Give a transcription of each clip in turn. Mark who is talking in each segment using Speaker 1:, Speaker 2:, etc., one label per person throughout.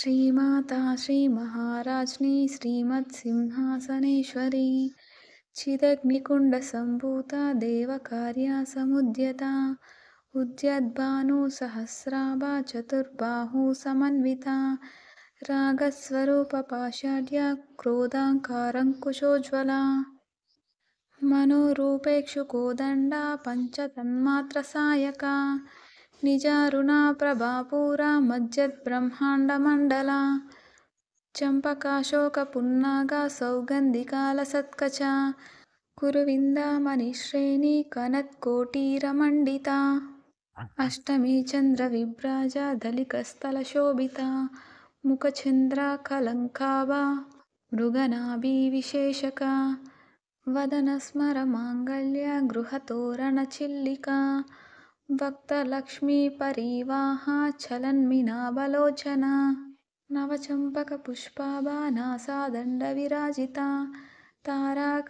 Speaker 1: श्रीमाता श्रीमहाराज्ञी श्रीमत्सिंहासनेश्वरी चिदग्निकुण्डसम्भूता देवकार्या समुद्यता उद्यद्भानुसहस्राभा चतुर्बाहु समन्विता रागस्वरूपपाषाढ्या क्रोधाङ्कारङ्कुशोज्ज्वला मनोरूपेक्षुकोदण्डा पञ्चतन्मात्रसायका निजारुणा प्रभापूरा मज्जद्ब्रह्माण्डमण्डला चम्पकाशोकपुन्नागा सौगन्धिकालसत्कचा कुरुविन्दामणिश्रेणी कनत्कोटीरमण्डिता अष्टमी चन्द्रविभ्राजा दलिकस्थलशोभिता मुखचन्द्राकलङ्काभा मृगनाभिविशेषका वदनस्मरमाङ्गल्य गृहतोरणचिल्लिका भक्तलक्ष्मीपरिवाहा चलन्मीनाबलोचना नवचम्पकपुष्पाभा नासादण्डविराजिता ताराकान्तितिरस्कारी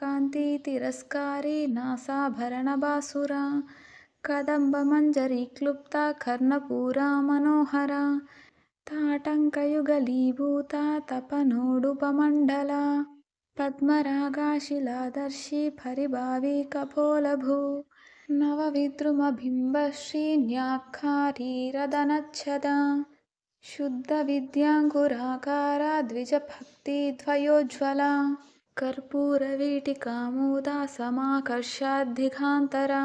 Speaker 1: नासाभरणभासुरा कदम्बमञ्जरीक्लुप्ता कर्णपूरा मनोहरा ताटङ्कयुगलीभूता तपनोडुपमण्डला पद्मरागाशिलादर्शी परिभावी कपोलभू नवविद्रुमबिम्बश्रीन्याक्कारीरदनच्छदा शुद्धविद्याङ्कुराकारा द्विजभक्तिद्वयोज्ज्वला कर्पूरवीटिकामोदा समाकर्षाद्दिगान्तरा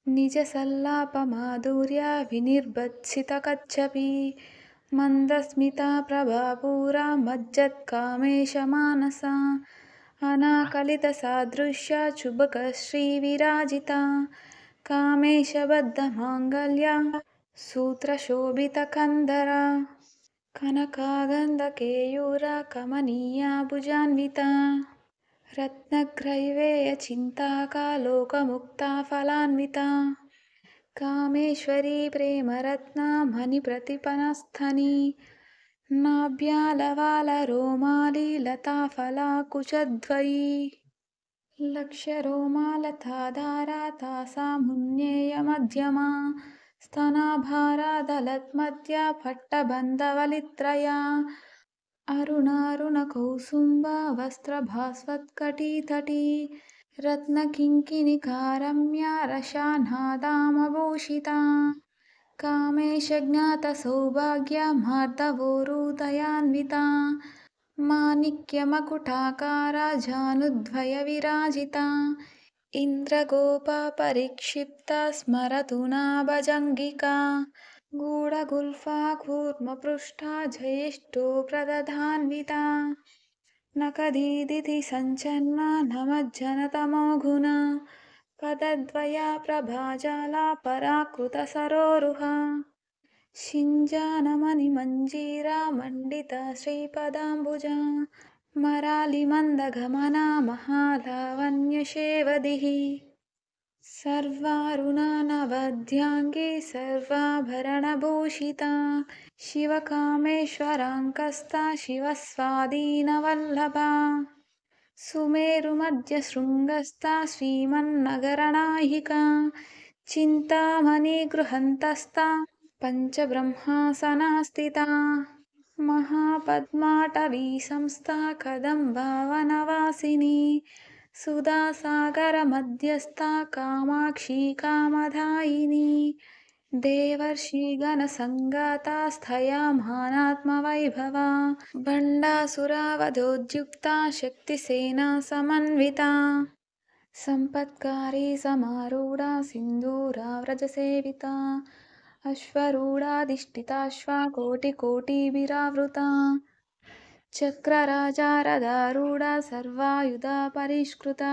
Speaker 1: निजसल्लापमाधुर्या विनिर्भत्सितकच्छपी मन्दस्मिता प्रभापूरा मज्जत्कामेशमानसा अनाकलितसादृश्या चुबकश्रीविराजिता कामेशबद्धमाङ्गल्या सूत्रशोभितकन्धरा कनकागन्धकेयूरा कमनीया भुजान्विता रत्नग्रैवेयचिन्ताका लोकमुक्ता फलान्विता कामेश्वरी प्रेमरत्ना मणिप्रतिपनस्थनी नाभ्यालवालरोमाली लताफलाकुचद्वयी लक्ष्यरोमालताधारा तासामुन्नेयमध्यमा स्तनाभारादलद्मध्या पट्टबन्धवलित्रया अरुणारुणकौसुम्बा वस्त्रभास्वत्कटितटी रत्नकिङ्किणिकारम्या रशानादामभूषिता कामेशज्ञातसौभाग्या मार्दवोरुदयान्विता माणिक्यमकुटाकारा जानुद्वयविराजिता इन्द्रगोपा परिक्षिप्ता स्मरतु नाभजङ्गिका गूढगुल्फा कूर्मपृष्ठा जयेष्ठो प्रदधान्विता नखदीदिति सञ्चन्ना नमज्जनतमोघुना पदद्वया प्रभाजाला पराकृतसरोरुहा शिञ्जानमणिमञ्जीरा मण्डिता श्रीपदाम्बुजा मरालिमन्दगमना महालावण्यशेवदिः सर्वारुणा नवद्याङ्गी सर्वाभरणभूषिता शिवकामेश्वराङ्कस्था शिवस्वाधीनवल्लभा सुमेरुमध्यशृङ्गस्था श्रीमन्नगरनायिका चिन्तामणिगृहन्तस्था पञ्चब्रह्मासना स्थिता महापद्माटवी संस्था कदम्बावनवासिनी सुधासागरमध्यस्था कामाक्षी कामदायिनी देवर्षिगणसङ्गाता स्थयामानात्मवैभवा भण्डासुरावधोद्युक्ता शक्तिसेना समन्विता सम्पत्कारी समारूढा सिन्दूराव्रजसेविता अश्वरूढाधिष्ठिताश्वा कोटिकोटिभिरावृता चक्रराजारदारूढा सर्वायुधा परिष्कृता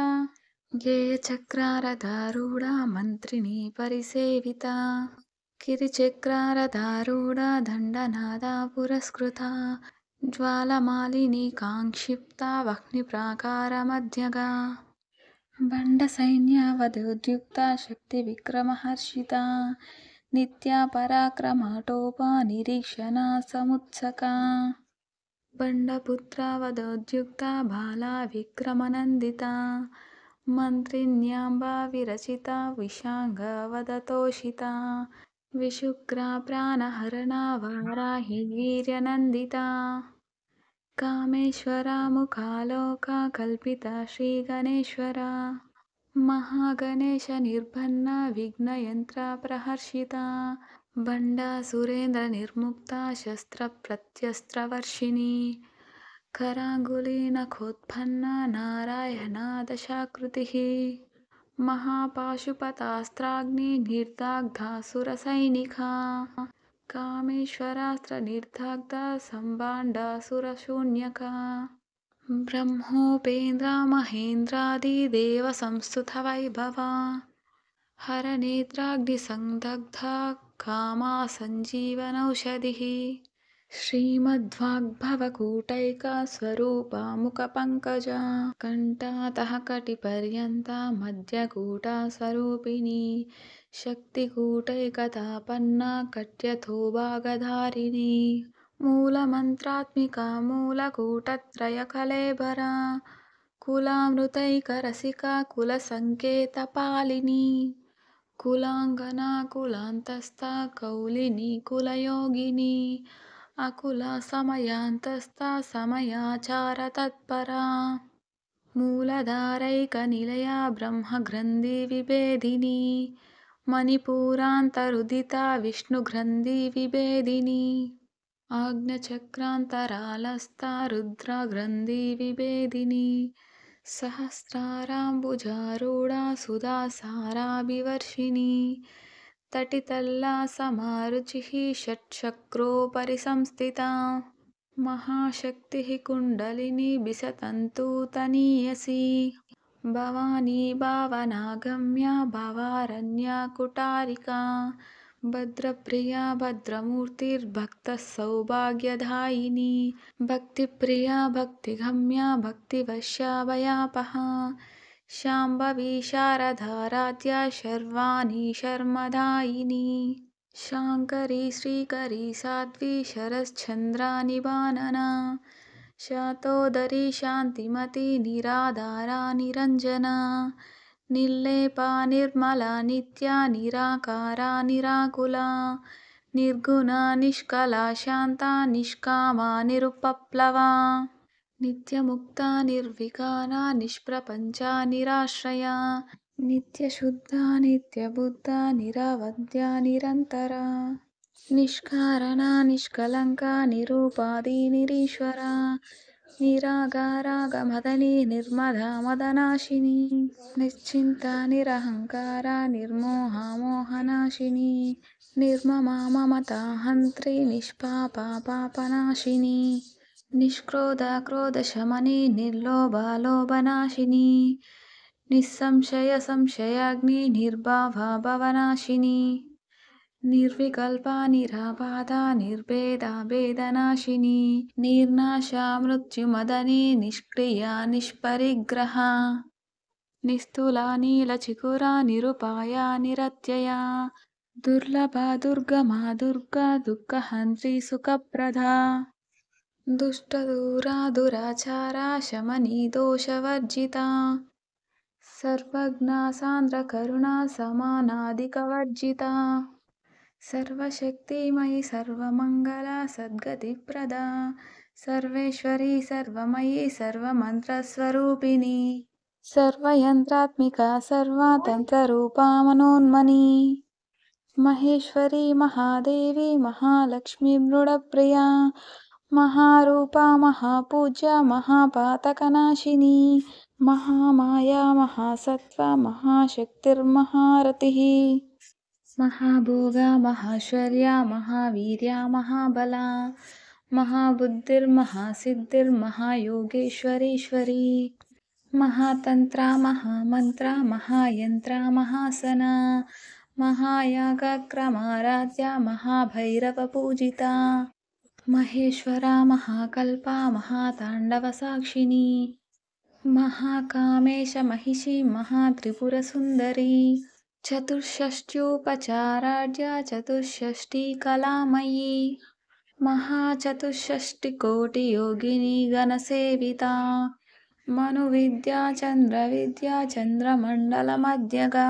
Speaker 1: गेयचक्रारदारूढा मन्त्रिणी परिसेविता किरिचक्रारदारूढा दण्डनादा पुरस्कृता ज्वालमालिनी काङ्क्षिप्ता वह्निप्राकारमध्यगा भण्डसैन्यावधोद्युक्ता शक्तिविक्रमहर्षिता नित्या पराक्रमाटोपा निरीक्षणा समुत्सका भण्डपुत्रावधोद्युक्ता बाला विक्रमनन्दिता मन्त्रिण्याम्बा विरचिता विशाङ्गवदतोषिता विशुक्रा प्राणहरणा वाराहि वीर्यनन्दिता कामेश्वरा मुखालोका कल्पिता श्रीगणेश्वरा महागणेशनिर्भन्ना विघ्नयन्त्रा प्रहर्षिता भण्डासुरेन्द्रनिर्मुक्ता शस्त्रप्रत्यस्त्रवर्षिणी कराङ्गुलीनखोत्पन्ना नारायणादशाकृतिः महापाशुपतास्त्राग्निर्दाग्धासुरसैनिका कामेश्वरास्त्रनिर्दाग्धा संभाण्डासुरशून्यका ब्रह्मोपेन्द्रमहेन्द्रादिदेवसंस्तुतवैभवा हरनेत्राग्निसंदग्धा कामा सञ्जीवनौषधिः श्रीमद्वाग्भवकूटैका स्वरूपा मुखपङ्कजा कण्ठातः कटिपर्यन्ता मध्यकूटा स्वरूपिणी शक्तिकूटैकतापन्ना कट्यथो भागधारिणी मूलमन्त्रात्मिका मूलकूटत्रयकलेबरा कुलामृतैकरसिका कुलसङ्केतपालिनी कुलाङ्गना कुलान्तस्था कौलिनी कुलयोगिनी अकुला समयान्तस्था समयाचारतत्परा मूलधारैकनिलया ब्रह्मग्रन्थिविभेदिनी मणिपूरान्तरुदिता विष्णुग्रन्थिविभेदिनी आज्ञचक्रान्तरालस्था रुद्रग्रन्थिविभेदिनी सहस्राराम्बुजारूढा सुधासाराभिवर्षिणी तटितल्ला समारुचिः षट्चक्रोपरि संस्थिता महाशक्तिः कुण्डलिनी बिसतन्तूतनीयसी भवानी भावनागम्या भवारण्या कुटारिका भद्रप्रिया भद्रमूर्तिर्भक्तसौभाग्यदायिनी भक्तिप्रिया भक्तिगम्या भक्तिवश्या भयापहा शाम्भवी शारदाराध्या शर्वाणी शर्मदायिनी शाङ्करी श्रीकरी साध्वी शरश्चन्द्रानिबानना शातोदरी शान्तिमती निराधारा निरञ्जना निर्लेपा निर्मला नित्या निराकारा निराकुला निर्गुणा निष्कला शान्ता निष्कामा निरुपप्लवा नित्यमुक्ता निर्विकारा निष्प्रपञ्चा निराश्रया नित्यशुद्धा नित्यबुद्धा निरवद्या निरन्तरा निष्कारणा निष्कलङ्का निरूपादी निरीश्वरा निरागारागमदनी निर्मदा मदनाशिनी निश्चिन्ता निरहङ्कारा निर्मोहा मोहनाशिनी निर्ममा ममता हन्त्री निष्पापा पापनाशिनी निष्क्रोधा क्रोधशमनी निर्लोभा लोभनाशिनी निस्संशय संशयाग्नि निर्भावा भवनाशिनी निर्विकल्पा निराबाधा निर्भेदा भेदनाशिनी निर्नाशा मृत्युमदनी निष्क्रिया निष्परिग्रहा निस्तुला नीलचिकुरा निरुपाया निरत्यया दुर्लभा दुर्गमा दुर्गा दुःखहन्त्री सुखप्रदा दुष्टदूरा दुराचारा शमनी दोषवर्जिता सर्वज्ञा सान्द्रकरुणा समानाधिकवर्जिता सर्वशक्तिमयी सर्वमङ्गला सद्गतिप्रदा सर्वेश्वरी सर्वमयी सर्वमन्त्रस्वरूपिणी सर्वयन्त्रात्मिका सर्वतन्त्ररूपा मनोन्मनी महेश्वरी महादेवी महालक्ष्मी मृडप्रिया महारूपा महापूज्या महापातकनाशिनी महामाया महासत्त्वा महाशक्तिर्महारतिः महाभोगा महाश्वर्या महावीर्या महाबला महाबुद्धिर्महासिद्धिर्महायोगेश्वरीश्वरी महातन्त्रा महामन्त्रा महायन्त्रा महासना महायागक्रमाराध्या महाभैरवपूजिता महेश्वरा महाकल्पा महाताण्डवसाक्षिणी महाकामेश महिषी महात्रिपुरसुन्दरी चतुष्षष्ट्युपचाराढ्या चतुष्षष्टिकलामयी महाचतुष्षष्टिकोटियोगिनी गणसेविता मनुविद्या चन्द्रविद्या चन्द्रमण्डलमध्यगा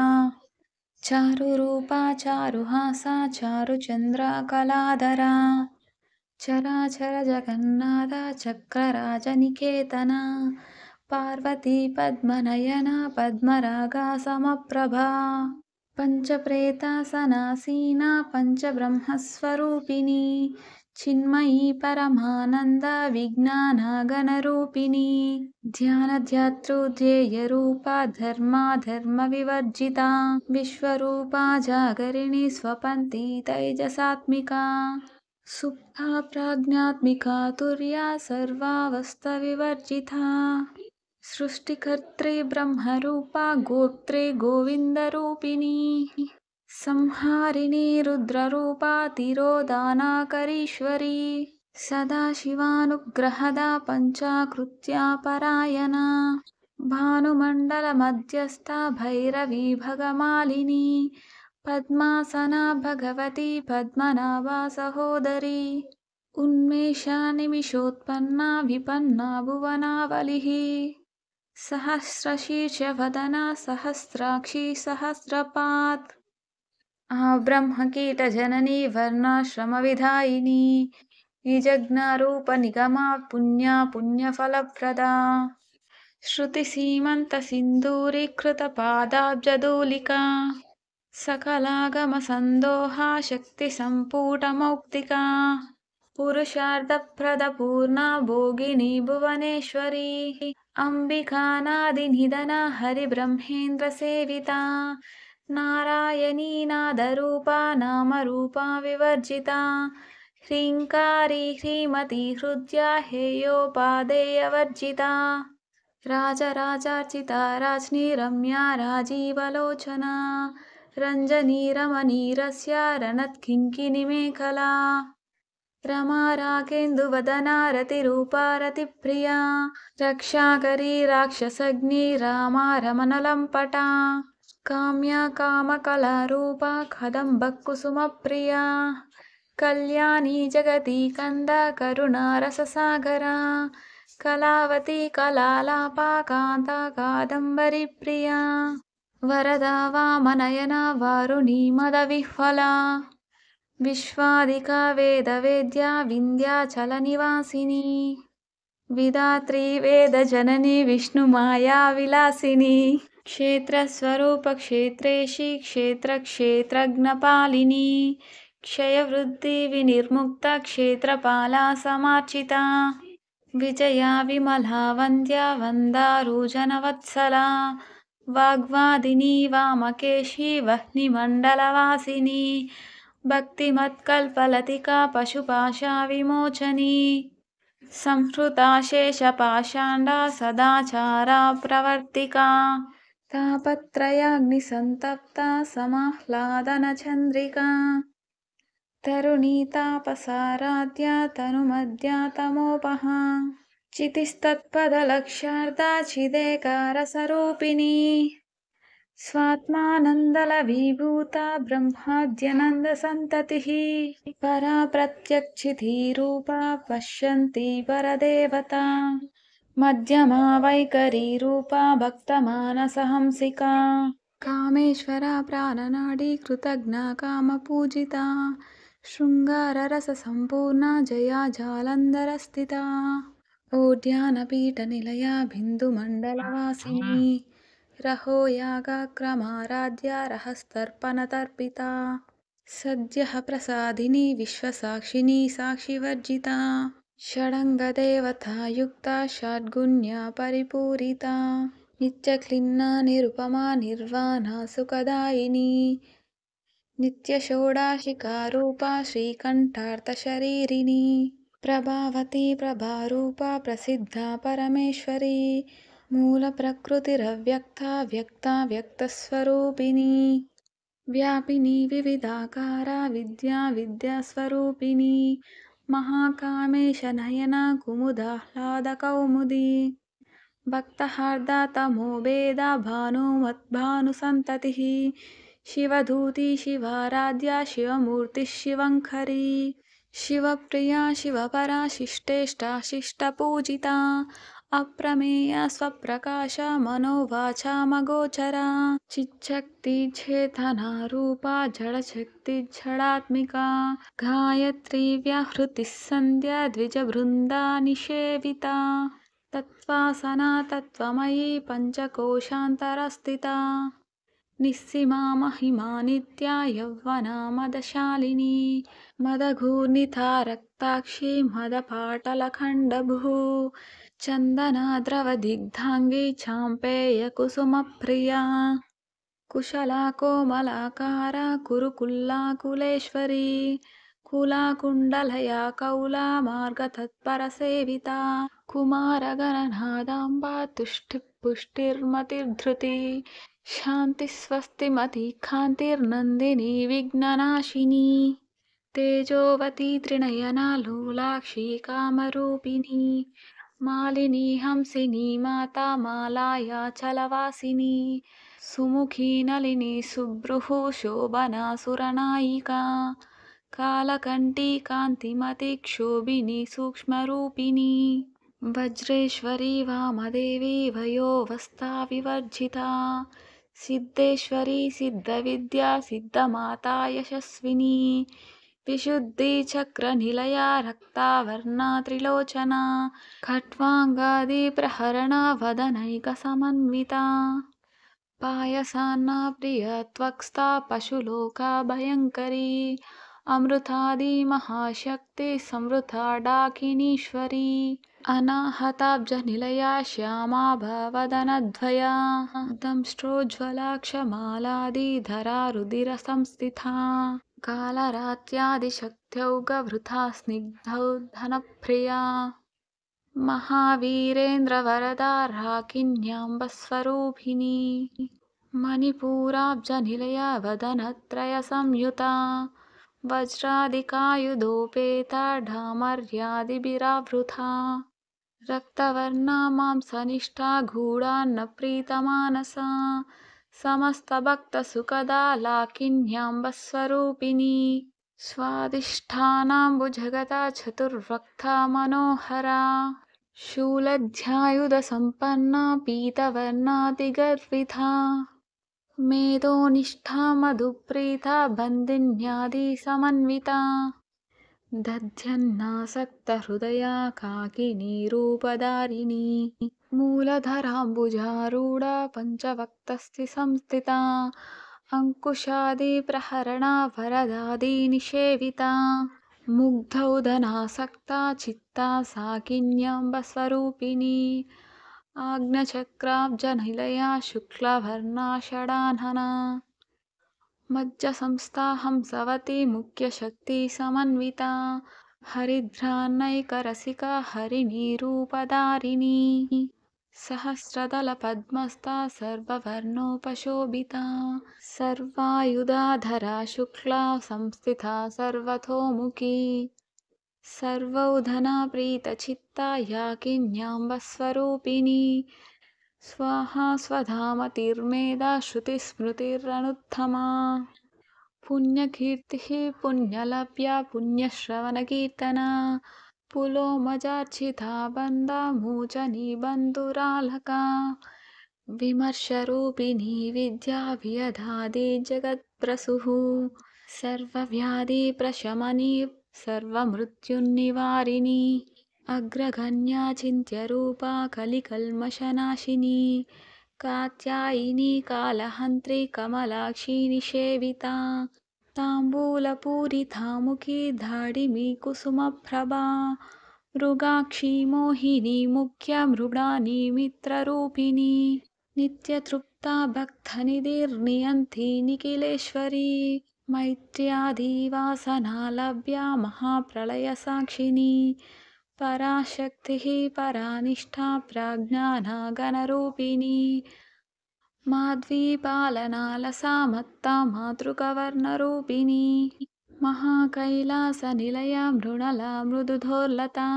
Speaker 1: చారురూపా చారుహాసా చారుచంద్రకళాధరా చరాచర జగన్నాథ చక్రరాజనికేతన పార్వతీ పద్మనయన పద్మరాగా సమప్రభా పంచప్రేతాసనాసీనా పంచబ్రహ్మస్వరూపిణి చిన్మయీ పరమానంద విజ్ఞానగణరూపిణి ధ్యానధ్యాతృధ్యేయరూపా ధర్మాధర్మ వివర్జితా విశ్వరూపా జాగరిణి స్వపంతి తైజసాత్మికా సుప్తా ప్రాజ్ఞాత్మికా తుర్యా సర్వావస్థ వివర్జితా సృష్టికర్త్రి బ్రహ్మరూపా గోప్త్రి గోవిందరూపిణి సంహారిణి రుద్రరూపా తిరోదానాకరీశ్వరీ సదాశివానుగ్రహదా పంచాకృత్యా పరాయణ భానుమండల మధ్యస్థ భైరవీ భగమాలిని పద్మాసనా భగవతి పద్మనాభా సహోదరి ఉన్మేషా నిమిషోత్పన్నా విపన్నా భువనావలిః సహస్రశీర్షవదనా సహస్రాక్షి సహస్రపాత్ ఆ బ్రహ్మకీటజననీ వర్ణాశ్రమ విధాయిని నిజజ్ఞారూప నిగమా పుణ్య పుణ్యఫలప్రదా శృతి సీమంత సింధూరీకృత పాదాబ్జదూలికా సకలాగమ సందోహా శక్తి సంపూటమౌక్తికా పురుషార్థప్రద పూర్ణ భోగిని భువనేశ్వరీ అంబికానాది నిధన హరి బ్రహ్మేంద్ర సేవితా నారాయణీ నాదరూపా నామరూపా వివర్జితా హ్రీంకారీ హ్రీమతి హృద్యా హేయోపాదేయవర్జితా రాజరాజార్చితా రాజ్ఞీ రమ్యా రాజీవలోచనా రంజనీ రమణీరస్య రణత్కింకిణిమేఖలా రమా రాకేందువదనా రతిరూపా రతిప్రియా రక్షాకరీ రాక్షసగ్ని రామా రమణలంపటా కామ్యా కామకళారూపా కదంబకుసుమప్రియా కళ్యాణీ జగతి కంద కరుణారససాగరా కళావతి కళాలాపా కాంత కాదంబరి ప్రియా వరదా వామనయన వారుణీ మదవిహ్వలా విశ్వాదికా వేదవేద్యా వింధ్యాచల నివాసిని విధాత్రీ వేదజనని విష్ణుమాయా విలాసిని క్షేత్రస్వరూప క్షేత్రేషి క్షేత్రజ్ఞపాలిని క్షయవృద్ధి వినిర్ముక్త క్షేత్రపాలా సమార్చితా విజయా విమలా వంద్యా వందారూజనవత్సలా వాగ్వాదిని వామకేశి వహ్నిమండలవాసిని భక్తిమత్కల్పలతికా పశుపాశా విమోచని సంహృతా శేషపాషాండా సదాచారా ప్రవర్తికా తాపత్రయాగ్ని సంతప్తా సమాహ్లాదన చంద్రికా తరుణీ తాపసారాధ్యా తనుమధ్యా తమోపహా చితిస్తత్పదలక్ష్యార్థా చిదేకారసరూపిణీ స్వాత్మానందలభీభూతా బ్రహ్మాద్యనంద సంతతిః పరా ప్రత్యక్షిధీరూపా పశ్యంతి పరదేవతా మధ్యమా వైఖరీ రూపా భక్తమానసహంసికా కామేశ్వర ప్రాణనాడీ కృతజ్ఞా కామపూజితా శృంగారరస సంపూర్ణ జయా జాలంధర స్థితా ఓడ్యానపీఠ నిలయా బిందుమండలవాసిని రహో యాగాక్రమారాధ్యా రహస్తర్పణతర్పితా సద్యః ప్రసాదిని విశ్వసాక్షిని సాక్షివర్జితా షడంగదేవతాయుక్తా షడ్గుణ్యా పరిపూరితా నిత్యక్లిన్నా నిరుపమా నిర్వాణా సుఖదాయిని నిత్యషోడాశికారూపా శ్రీకంఠార్థశరీరిణి ప్రభావతి ప్రభారూపా ప్రసిద్ధా పరమేశ్వరీ మూల ప్రకృతిరవ్యక్తా వ్యక్తా వ్యక్తస్వరూపిణి వ్యాపిని వివిధాకారా విద్యా విద్యాస్వరూపిణి మహాకామేశ నయన కుముదాహ్లాద కౌముది భక్తహార్దా తమోభేదా భానుమద్భాను సంతతిః శివధూతి శివారాధ్యా శివమూర్తి శివంకరీ శివప్రియా శివపరా శిష్టేష్టా శిష్టపూజితా अप्रमेया स्वप्रकाशा मनोवाचामगोचरा चिच्छक्तिचेतना रूपा जडशक्तिज्जडात्मिका गायत्री व्याहृतिः सन्ध्या द्विजवृन्दा निषेविता तत्त्वासना तत्त्वमयी पञ्चकोशान्तरस्थिता निस्सीमा महिमा नित्या यौवना मदशालिनी मदघूर्णिता रक्ताक्षी मदपाटलखण्डभूः चन्दनाद्रवदिग्धाङ्गी चाम्पेयकुसुमप्रिया कुशला कोमलाकारा कुरुकुल्लाकुलेश्वरी कुलाकुण्डलया कौला मार्गतत्परसेविता कुमारगणनादाम्बा तुष्टिः पुष्टिर्मतिर्धृती शान्तिस्वस्तिमती कान्तिर्नन्दिनी विघ्ननाशिनी तेजोवती त्रिनयना लोलाक्षी कामरूपिणी मालिनी हंसिनी माता मालाया चलवासिनी सुमुखी नलिनी सुभ्रुः शोभना सुरनायिका कालकण्ठी कान्तिमती क्षोभिनी सूक्ष्मरूपिणी वज्रेश्वरी वामदेवी वयोवस्था विवर्जिता सिद्धेश्वरी सिद्धविद्या सिद्धमाता यशस्विनी विशुद्धिचक्रनिलया रक्तावर्णा त्रिलोचना खट्वाङ्गादिप्रहरणा वदनैकसमन्विता पायसान्ना प्रियत्वक्स्था पशुलोका भयङ्करी अमृतादिमहाशक्ति संवृता डाकिनीश्वरी अनाहताब्जनिलया श्यामा भवदनद्वया दंष्ट्रोज्ज्वलाक्षमालादिधरा रुधिरसंस्थिता कालरात्यादिशक्त्यौगवृथा स्निग्धौ धनप्रिया महावीरेन्द्रवरदा राकिन्याम्बस्वरूपिणी मणिपूराब्जनिलया वदनत्रयसंयुता वज्रादिकायुधोपेता ढामर्यादिभिरावृता रक्तवर्णा मांसनिष्ठा गूढान्नप्रीतमानसा समस्तभक्तसुखदा लाकिन्याम्बस्वरूपिणी स्वादिष्ठानाम्बुजगता चतुर्वक्ता मनोहरा शूलध्यायुधसम्पन्ना पीतवर्णातिगर्विता मेधोनिष्ठा मधुप्रीता बन्दिन्यादिसमन्विता दध्यन्नासक्तहृदया काकिनीरूपधारिणी मूलधराम्बुजारूढा पञ्चवक्त्रस्थिसंस्थिता अङ्कुशादिप्रहरणा वरदादिनिषेविता मुग्धौदनासक्ता चित्ता साकिन्याम्बस्वरूपिणी आज्ञचक्राब्जनिलया शुक्लवर्णा षडानना मज्जसंस्था हंसवती मुख्यशक्तिसमन्विता हरिद्रान्नैकरसिका हरिणीरूपधारिणी सहस्रदलपद्मस्था सर्ववर्णोपशोभिता सर्वायुधाधरा शुक्ला संस्थिता सर्वतोमुखी सर्वौधना प्रीतचित्ता याकिन्याम्बस्वरूपिणी स्वाहा स्वधामतिर्मेधा श्रुतिस्मृतिरनुत्तमा पुण्यकीर्तिः पुण्यलभ्या पुण्यश्रवणकीर्तना पुलोमजार्चिता बन्धा मोचनी बन्धुरालका विमर्शरूपिणी विद्या वियधादि जगत्प्रसूः सर्वव्याधिप्रशमनी सर्वमृत्युन्निवारिणी अग्रगण्या चिन्त्यरूपा कलिकल्मषनाशिनी कात्यायिनी कालहन्त्री कमलाक्षी निषेविता ताम्बूलपूरिता मुखी धाडिमी कुसुमप्रभा मृगाक्षी मोहिनी मुख्या मृडानी मित्ररूपिणी नित्यतृप्ता भक्तनिधिर्नियन्ती निखिलेश्वरी मैत्र्यादिवासना लभ्या महाप्रलयसाक्षिणी पराशक्तिः परानिष्ठा प्राज्ञानागणरूपिणी माध्वीपालनालसा मत्ता मातृकवर्णरूपिणी महाकैलासनिलया मृणला मृदुधोर्लता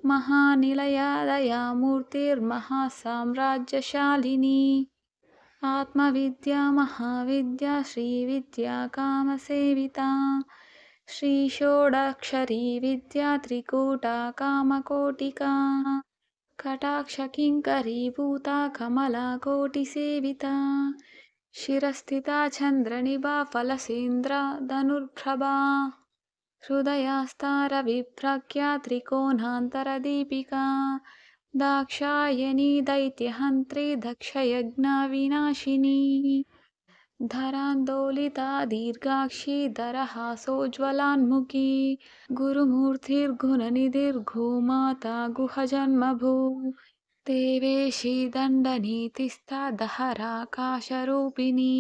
Speaker 1: महानिलया दयामूर्तिर्महासाम्राज्यशालिनी आत्मविद्या महाविद्या श्रीविद्या कामसेविता श्रीषोडक्षरी विद्या त्रिकूटा कामकोटिका कटाक्षकिङ्करीभूता कमलाकोटिसेविता शिरस्थिता चन्द्रनिभा फलसेन्द्रधनुर्प्रभा हृदयास्तारविभ्रक्या त्रिकोणान्तरदीपिका दाक्षायणी दैत्यहन्त्री दक्षयज्ञविनाशिनी धरान्दोलिता दीर्घाक्षी दरहासोज्ज्वलान्मुखी गुरुमूर्तिर्गुणनिधिर्गोमाता गुहजन्मभू देवेशी दण्डनीतिस्था दहराकाशरूपिणी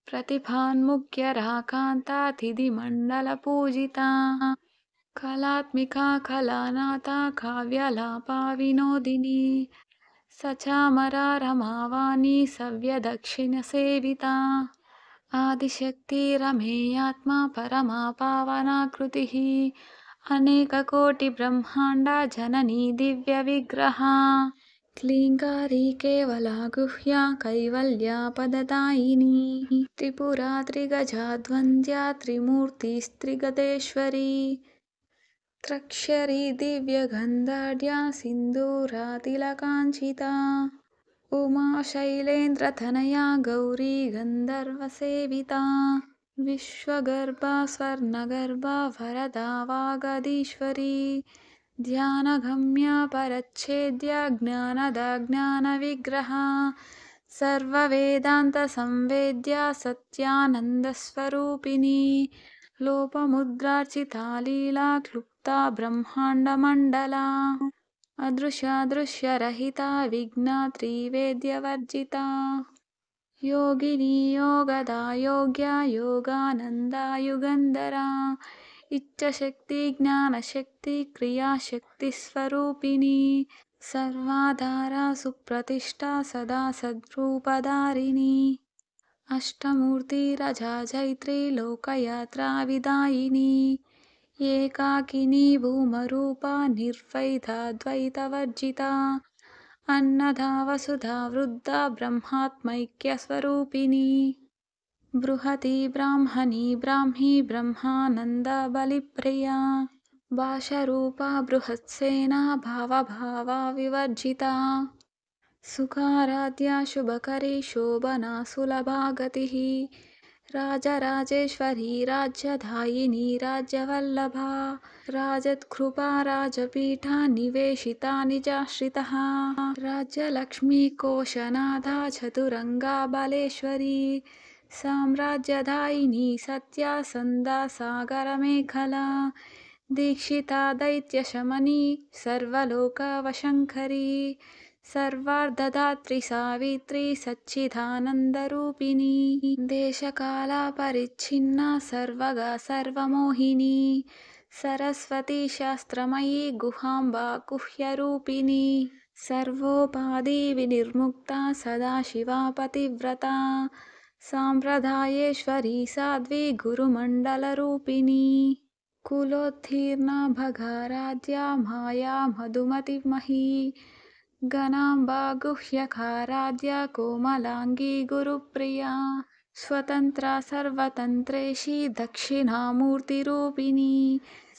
Speaker 1: प्रतिभान्मुख्यराकान्तातिथिमण्डलपूजिता कलात्मिका कलानाथा काव्यलापा विनोदिनी सचामरा रमावाणी सव्यदक्षिणसेविता आदिशक्ति रमेयात्मा परमा पावनाकृतिः अनेककोटिब्रह्माण्ड जननी दिव्यविग्रहा क्लीङ्कारी केवला गुह्या कैवल्यापददायिनी त्रिपुरा त्रिगजाद्वन्द्या त्रिमूर्तिस्त्रिगतेश्वरी त्रक्षरी दिव्यगन्धाढ्या सिन्दूरातिलकाञ्चिता उमा शैलेन्द्रतनया गौरी गन्धर्वसेविता विश्वगर्भा स्वर्णगर्भा वरदा वागदीश्वरी ध्यानगम्या परच्छेद्या ज्ञानदा ज्ञानविग्रहा सर्ववेदान्तसंवेद्या सत्यानन्दस्वरूपिणी लोपमुद्रार्चिता लीला क्लुप्ता ब्रह्माण्डमण्डला अदृशादृश्यरहिता विघ्ना त्रिवेद्यवर्जिता योगिनी योगदा योग्या योगानन्दा युगन्धरा इच्छशक्ति ज्ञानशक्ति क्रियाशक्तिस्वरूपिणी सर्वाधारा सुप्रतिष्ठा सदा सद्रूपधारिणी अष्टमूर्तिरजा जैत्री लोकयात्राविदायिनी एकाकिनी भूमरूपा निर्वैधाद्वैतवर्जिता अन्नदा वसुधा वृद्धा ब्रह्मात्मैक्यस्वरूपिणी बृहती ब्राह्मणी ब्राह्मी ब्रह्मानन्दबलिप्रिया भाषरूपा बृहत्सेना भावभावा विवर्जिता सुखाराध्या शुभकरी शोभना सुलभा गतिः राजराजेश्वरी राज्यदायिनी राज्यवल्लभा राजत्कृपा राजपीठा निवेशिता निजाश्रितः राज्यलक्ष्मी कोशनाथा चतुरङ्गा बलेश्वरी साम्राज्यदायिनी सत्यासन्दा सागरमेखला दीक्षिता दैत्यशमनी सर्वलोकवशङ्करी सर्वार्धदात्री सावित्री सच्चिदानन्दरूपिणी देशकालपरिच्छिन्ना सर्वगा सर्वमोहिनी सरस्वती शास्त्रमयी गुहाम्बा गुह्यरूपिणी सर्वोपाधिविनिर्मुक्ता सदाशिवा पतिव्रता साम्प्रदायेश्वरी साध्वी गुरुमण्डलरूपिणी कुलोत्तीर्णा भगाराध्या माया मधुमतिमही गणाम्बा गुह्यकाराध्या कोमलाङ्गी गुरुप्रिया स्वतन्त्रा सर्वतन्त्रेशी दक्षिणामूर्तिरूपिणी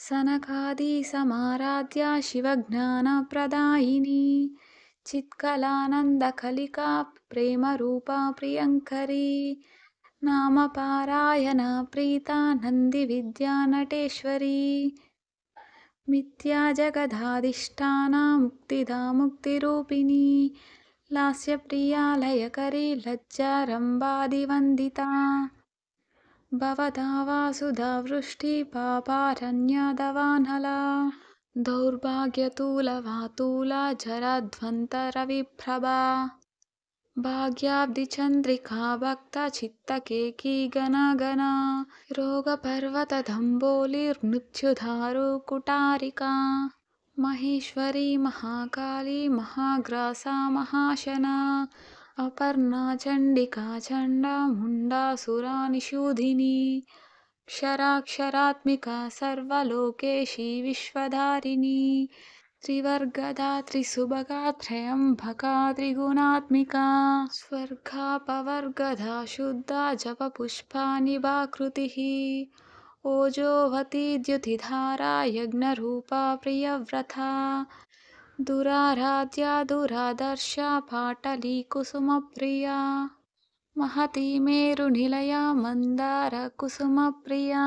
Speaker 1: सनकादि समाराध्या शिवज्ञानप्रदायिनी चित्कलानन्दकलिका प्रेमरूपा प्रियङ्करी नामपारायणा प्रीता नन्दिविद्या नटेश्वरी मिथ्या जगदाधिष्ठाना मुक्तिदा मुक्तिरूपिणी लास्यप्रिया लयकरी लज्जारम्भादिवन्दिता भवदा वासुधा वृष्टि पापारण्यदवानला दौर्भाग्यतूलवातूला जराध्वन्तरविप्रभा भाग्याब्धिचन्द्रिका भक्तचित्तकेकी गणगणा रोगपर्वतदम्बोलिर्मृत्युधारुकुटारिका महेश्वरी महाकाली महाग्रासा महाशना अपर्णा चण्डिका चण्डामुण्डासुरानिषूधिनी क्षराक्षरात्मिका सर्वलोकेशी विश्वधारिणी त्रिवर्गदा त्रिसुभगा त्रयम्बका त्रिगुणात्मिका स्वर्गापवर्गदा शुद्धा जपपुष्पा निभाकृतिः ओजोवती द्युतिधारा यज्ञरूपा प्रियव्रता दुराराध्या दुरादर्शा पाटली कुसुमप्रिया महती मेरुनिलया मन्दारकुसुमप्रिया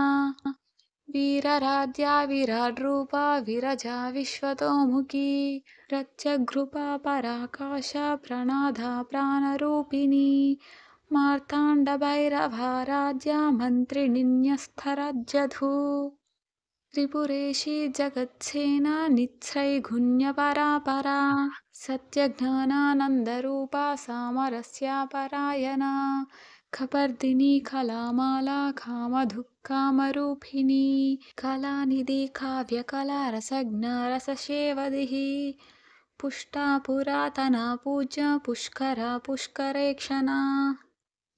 Speaker 1: वीरराध्या विराड्रूपा विरजा विश्वतोमुखी प्रत्यग्रूपा पराकाशा प्रणाधा प्राणरूपिणी मार्ताण्डभैरवाराध्या मन्त्रिणिन्यस्तरज्जधू त्रिपुरेशी जगत्सेना निच्छ्रैगुण्यपरापरा सत्यज्ञानानन्दरूपा सामरस्या परायणा खपर्दिनी कलामाला कामधुक्कामरूपिणी कलानिधि काव्यकला रसज्ञा रससेवधिः पुष्टा पुरातना पूज्या पुष्करा पुष्करेक्षणा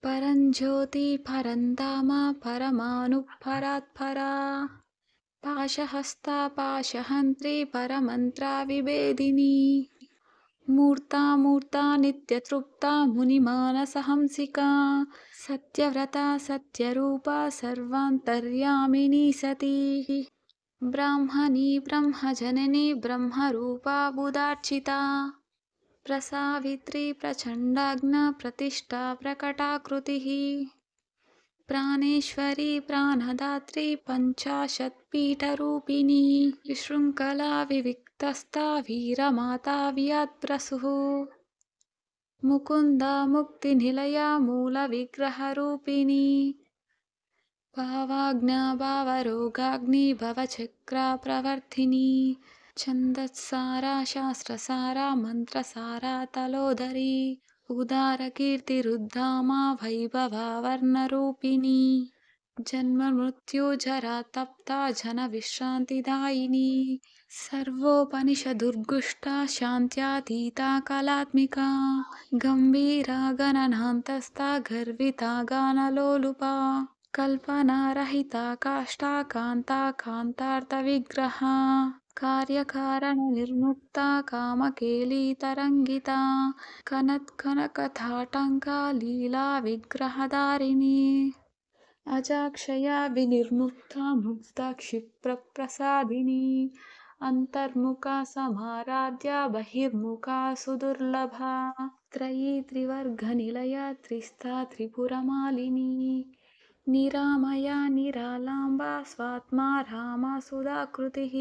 Speaker 1: परञ्ज्योति परन्धामा परमानुपरात्परा पाशहस्ता पाशहन्त्री परमन्त्रा विभेदिनी मूर्ता मूर्ता नित्यतृप्ता मुनिमानसहंसिका सत्यव्रता सत्यरूपा सर्वान्तर्यामिनी सती ब्राह्मणी ब्रह्मजननी ब्रह्मरूपा बुधार्चिता प्रसावित्री प्रचण्डाग्ना प्रतिष्ठा प्रकटाकृतिः प्राणेश्वरी प्राणदात्री पञ्चाशत्पीठरूपिणी विशृङ्खला विविक्तस्था वीरमाता वियत्प्रसूः मुकुन्दा मुक्तिनिलया मूलविग्रहरूपिणी भावाज्ञा भावरोगाग्नि भवचक्रा प्रवर्धिनी छन्दस्सारा शास्त्रसारा मन्त्रसारा तलोदरी उदारकीर्तिरुद्धामा वैभवा वर्णरूपिणी जन्ममृत्युजरा तप्ता जनविश्रान्तिदायिनी सर्वोपनिषदुर्गुष्टा शान्त्यातीता कलात्मिका गम्भीरा गणनान्तस्था गर्विता गानलोलुपा कल्पनारहिता काष्ठा कान्ता कान्तार्थविग्रहा कार्यकारणनिर्मुक्ता कामकेलितरङ्गिता कनत्कनकथाटङ्का लीला विग्रहधारिणी अजाक्षया विनिर्मुक्ता मुग्धा क्षिप्रप्रसादिनी अन्तर्मुखा समाराध्या बहिर्मुखा सुदुर्लभा त्रयी त्रिवर्गनिलया त्रिस्था त्रिपुरमालिनी निरामया निरालाम्बा स्वात्मा रामा सुधाकृतिः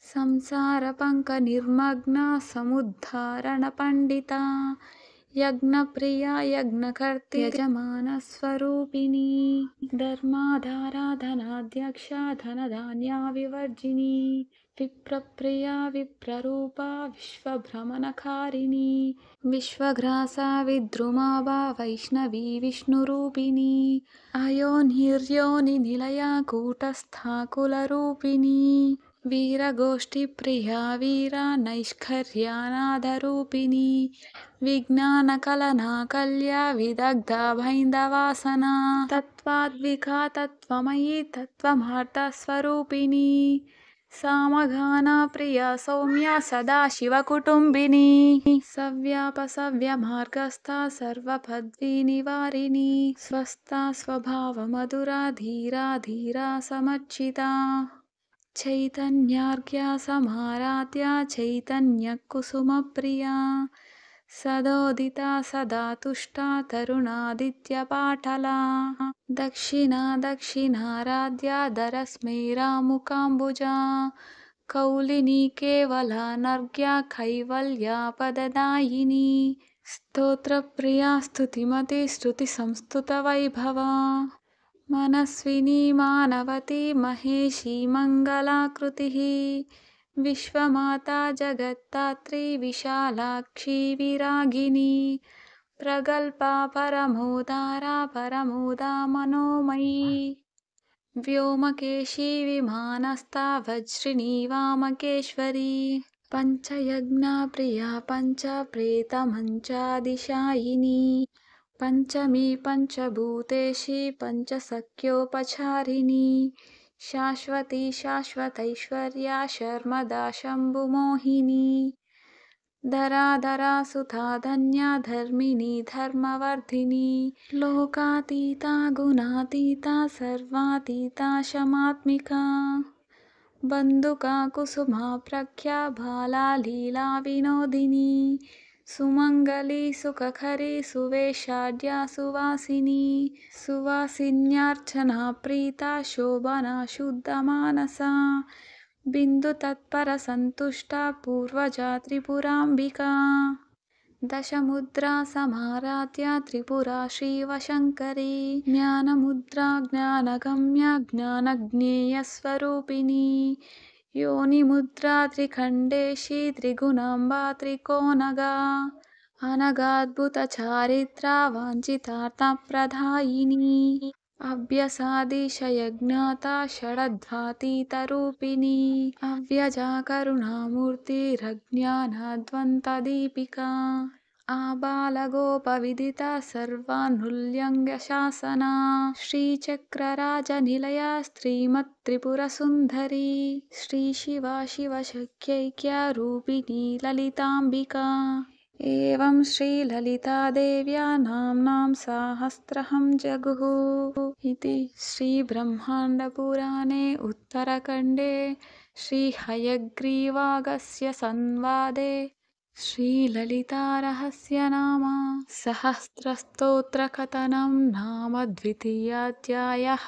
Speaker 1: संसारपङ्कनिर्मग्ना समुद्धारणपण्डिता यज्ञप्रिया यज्ञकर्त्री यजमानस्वरूपिणी धर्माधारा धनाध्यक्षा धनधान्या विवर्जिनी विप्रप्रिया विप्ररूपा विश्वभ्रमणकारिणी विश्वग्रासा विद्रुमाभा वैष्णवी विष्णुरूपिणी अयोनिर्योनिनिलया कूटस्था कुलरूपिणी वीरगोष्ठीप्रिया वीरा नैष्कर्यानादरूपिणी विज्ञानकलना कल्या विदग्धा भैन्दवासना तत्त्वाद्विका तत्त्वमयी तत्त्वमार्तस्वरूपिणी सामगाना प्रिया सौम्या सदाशिवकुटुम्बिनी सव्यापसव्यमार्गस्था सर्वपद्विनिवारिणी स्वस्था स्वभावमधुरा धीरा धीरा समर्चिता चैतन्यार्घ्या समाराध्या चैतन्यकुसुमप्रिया सदोदिता सदा तुष्टा तरुणादित्यपाटला दक्षिणा दक्षिणाराध्या दरस्मेरामुकाम्बुजा कौलिनी केवलानर्घ्या कैवल्यापददायिनी स्तोत्रप्रिया स्तुतिमती स्तुतिसंस्तुतवैभवा मनस्विनी मानवती महेशी मङ्गलाकृतिः विश्वमाता जगत्तात्री विशालाक्षी विरागिनी प्रगल्भा परमोदारा परमोदा मनोमयी व्योमकेशी विमानस्था वज्रिणी वामकेश्वरी पञ्चयज्ञा प्रिया पञ्चप्रेतमञ्चादिशायिनी पञ्चमी पञ्चभूतेशी पञ्चसख्योपचारिणी शाश्वती शाश्वतैश्वर्या शर्मदा शम्भुमोहिनी धराधरा सुधा धन्या धर्मिणी धर्मवर्धिनी लोकातीता गुणातीता सर्वातीता शमात्मिका बन्दुका कुसुमा प्रख्या बाला लीला विनोदिनी सुमङ्गली सुखकरी सुवेशाढ्या सुवासिनी सुवासिन्यार्चना प्रीता शोभना शुद्धमानसा बिन्दुतत्परसन्तुष्टा पूर्वजा त्रिपुराम्बिका दशमुद्रा समाराध्या त्रिपुरा श्रीवशङ्करी ज्ञानमुद्रा ज्ञानगम्या ज्ञानज्ञेयस्वरूपिणी योनिमुद्रा त्रिखण्डेशी त्रिगुणाम्बा त्रिकोणगा अनगाद्भुतचारित्रा वाञ्छितार्थप्रदायिनी अव्यसादिशयज्ञाता षडध्वातीतरूपिणी अव्यजा करुणामूर्तिरज्ञानाद्वन्तदीपिका आबालगोपविदिता सर्वानुल्लङ्घ्य शासना श्रीचक्रराजनिलया श्रीमत्त्रिपुरसुन्दरी श्रीशिवा शिवशक्त्यैक्या रूपिणी ललिताम्बिका एवं श्रीललितादेव्या नाम्नां सहस्रहं जगुः इति श्रीब्रह्माण्डपुराणे उत्तरखण्डे श्रीहयग्रीवागस्त्य संवादे श्रीललितारहस्यनाम सहस्रस्तोत्रकथनं नाम द्वितीयोऽध्यायः।